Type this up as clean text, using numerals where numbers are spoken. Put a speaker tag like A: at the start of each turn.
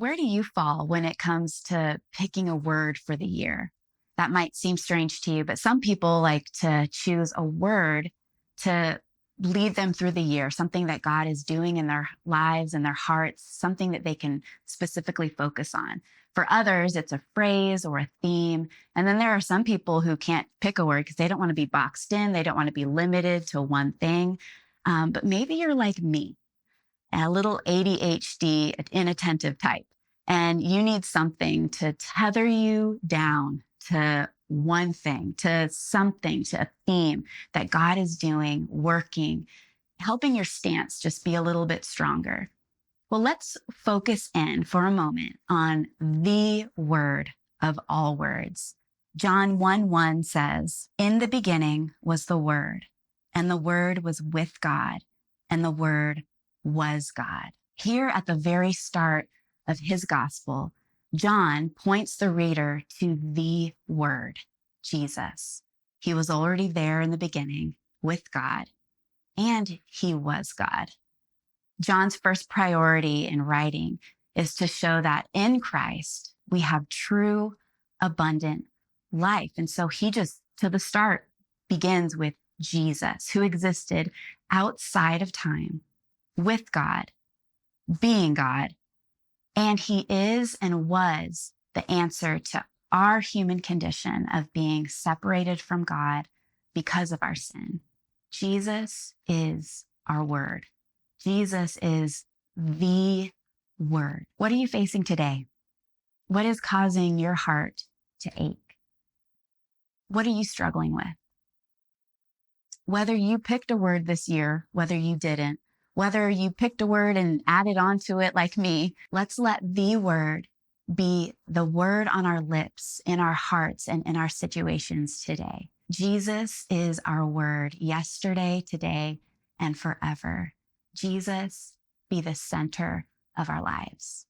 A: Where do you fall when it comes to picking a word for the year? That might seem strange to you, but some people like to choose a word to lead them through the year, something that God is doing in their lives and their hearts, something that they can specifically focus on. For others, it's a phrase or a theme. And then there are some people who can't pick a word because they don't want to be boxed in, they don't want to be limited to one thing. But maybe you're like me, a little ADHD, inattentive type, and you need something to tether you down to one thing, to something, to a theme that God is doing, working, helping your stance just be a little bit stronger. Well, let's focus in for a moment on the word of all words. John 1:1 says, "In the beginning was the Word, and the Word was with God, and the Word was God." Here at the very start of his gospel, John points the reader to the Word, Jesus. He was already there in the beginning with God, and he was God. John's first priority in writing is to show that in Christ, we have true, abundant life. And so he just, to the start, begins with Jesus, who existed outside of time with God, being God. And he is and was the answer to our human condition of being separated from God because of our sin. Jesus is our word. Jesus is the word. What are you facing today? What is causing your heart to ache? What are you struggling with? Whether you picked a word this year, whether you didn't, whether you picked a word and added onto it like me, let's let the word be the word on our lips, in our hearts, and in our situations today. Jesus is our word yesterday, today, and forever. Jesus, be the center of our lives.